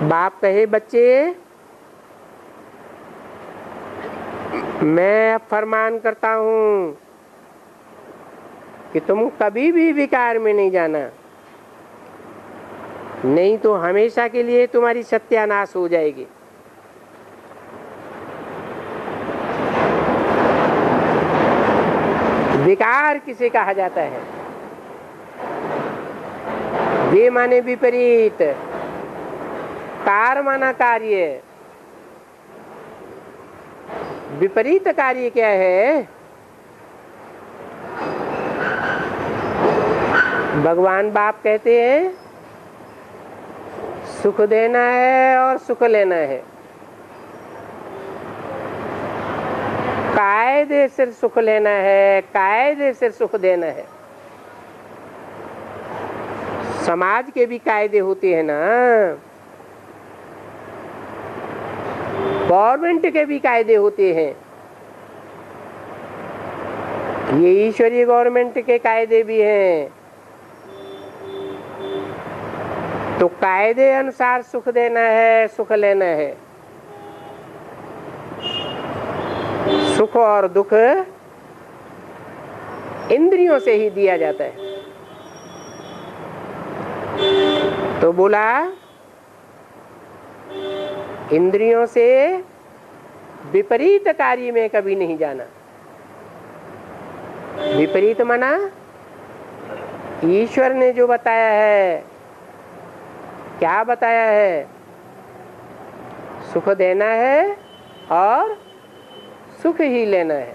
बाप कहे बच्चे मैं फरमान करता हूं कि तुम कभी भी विकार में नहीं जाना, नहीं तो हमेशा के लिए तुम्हारी सत्यानाश हो जाएगी। विकार किसे कहा जाता है? वे माने विपरीत, कार माना कार्य। विपरीत कार्य क्या है? भगवान बाप कहते हैं सुख देना है और सुख लेना है, कायदे से सुख लेना है, कायदे से सुख देना है। समाज के भी कायदे होते हैं ना, गवर्नमेंट के भी कायदे होते हैं। ये ईश्वरीय गवर्नमेंट के कायदे भी हैं। तो कायदे अनुसार सुख देना है, सुख लेना है। सुख और दुख इंद्रियों से ही दिया जाता है। तो बोला इंद्रियों से विपरीत कार्य में कभी नहीं जाना। विपरीत माना ईश्वर ने जो बताया है, क्या बताया है? सुख देना है और सुख ही लेना है,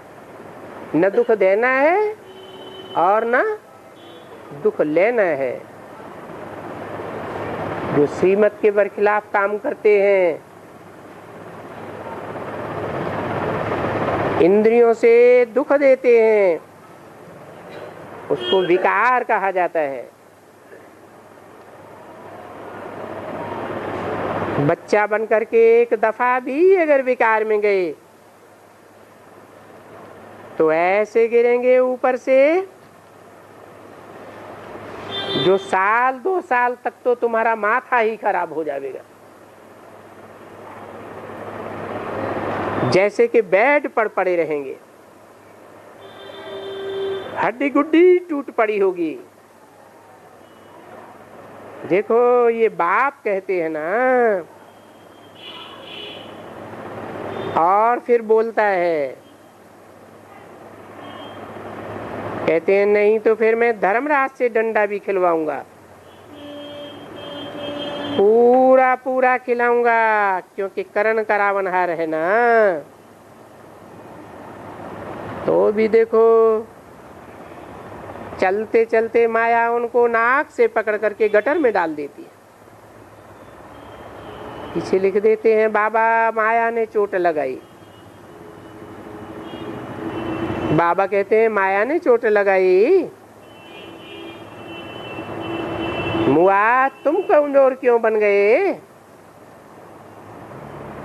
न दुख देना है और न दुख लेना है। जो श्रीमत के बरखिलाफ काम करते हैं, इंद्रियों से दुख देते हैं, उसको विकार कहा जाता है। बच्चा बन करके एक दफा भी अगर विकार में गए तो ऐसे गिरेंगे ऊपर से जो साल 2 साल तक तो तुम्हारा माथा ही खराब हो जाएगा। जैसे कि बेड पर पड़े रहेंगे, हड्डी गुड्डी टूट पड़ी होगी। देखो ये बाप कहते हैं ना, और फिर बोलता है, कहते हैं नहीं तो फिर मैं धर्मराज से डंडा भी खिलवाऊंगा, पूरा पूरा खिलाऊंगा, क्योंकि करण करावनहार है ना। तो भी देखो चलते चलते माया उनको नाक से पकड़ करके गटर में डाल देती है। पीछे लिख देते हैं बाबा माया ने चोट लगाई। बाबा कहते हैं माया ने चोट लगाई, मुआ तुम कमजोर क्यों बन गए?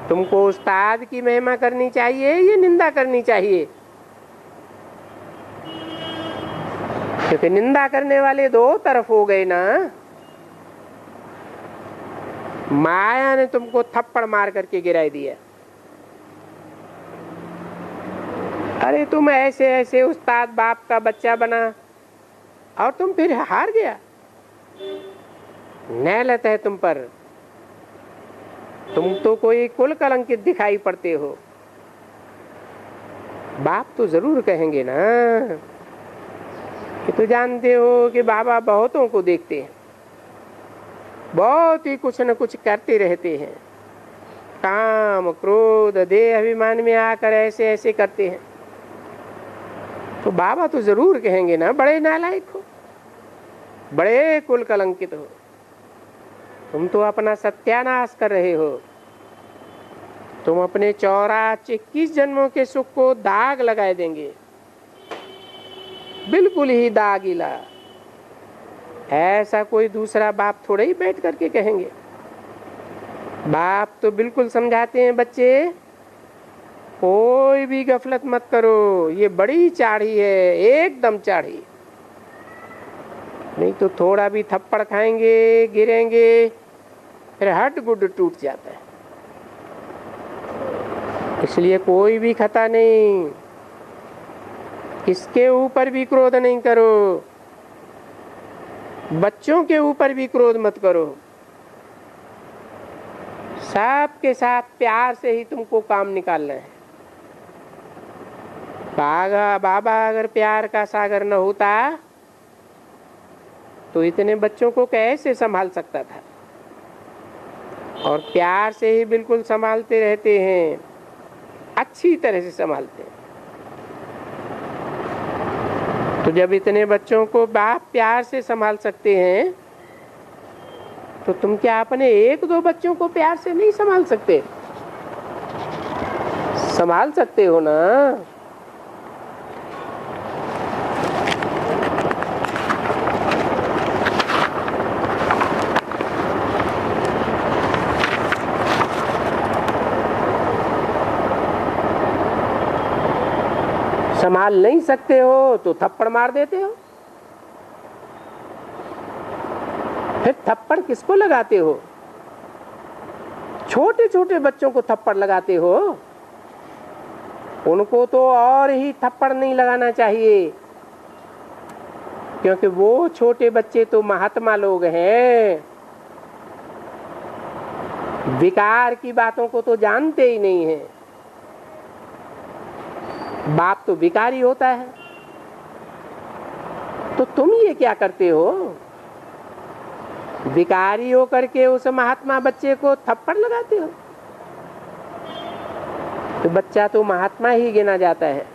तुमको उस्ताद की महिमा करनी चाहिए या निंदा करनी चाहिए? क्योंकि निंदा करने वाले 2 तरफ हो गए ना। माया ने तुमको थप्पड़ मार करके गिरा दिया। अरे तुम ऐसे ऐसे उस्ताद बाप का बच्चा बना और तुम फिर हार गया। नैलत है तुम पर, तुम तो कोई कुल कलंकित दिखाई पड़ते हो। बाप तो जरूर कहेंगे ना कि तू जानते हो कि बाबा बहुतों को देखते हैं, बहुत ही कुछ न कुछ करते रहते हैं, काम क्रोध देह अभिमान में आकर ऐसे ऐसे करते हैं। तो बाबा तो जरूर कहेंगे ना बड़े नालायक हो, बड़े कुल कलंकित हो, तुम तो अपना सत्यानाश कर रहे हो। तुम अपने 84-21 जन्मों के सुख को दाग लगाए देंगे, बिल्कुल ही दागीला। ऐसा कोई दूसरा बाप थोड़े ही बैठ करके कहेंगे। बाप तो बिल्कुल समझाते हैं बच्चे कोई भी गफलत मत करो, ये बड़ी चाढ़ी है, एकदम चाढ़ी। नहीं तो थोड़ा भी थप्पड़ खाएंगे, गिरेंगे फिर हट गुड टूट जाता है। इसलिए कोई भी खता नहीं, किसके ऊपर भी क्रोध नहीं करो, बच्चों के ऊपर भी क्रोध मत करो। सबके साथ प्यार से ही तुमको काम निकालना है। बाबा अगर प्यार का सागर न होता तो इतने बच्चों को कैसे संभाल सकता था। और प्यार से ही बिल्कुल संभालते रहते हैं, अच्छी तरह से संभालते हैं। तो जब इतने बच्चों को बाप प्यार से संभाल सकते हैं तो तुम क्या अपने एक दो बच्चों को प्यार से नहीं संभाल सकते? संभाल सकते हो ना। संभाल नहीं सकते हो तो थप्पड़ मार देते हो। फिर थप्पड़ किसको लगाते हो? छोटे छोटे बच्चों को थप्पड़ लगाते हो। उनको तो और ही थप्पड़ नहीं लगाना चाहिए, क्योंकि वो छोटे बच्चे तो महात्मा लोग हैं, विकार की बातों को तो जानते ही नहीं है। बाप तो विकारी होता है। तो तुम ये क्या करते हो? विकारी होकर के उस महात्मा बच्चे को थप्पड़ लगाते हो। तो बच्चा तो महात्मा ही गिना जाता है।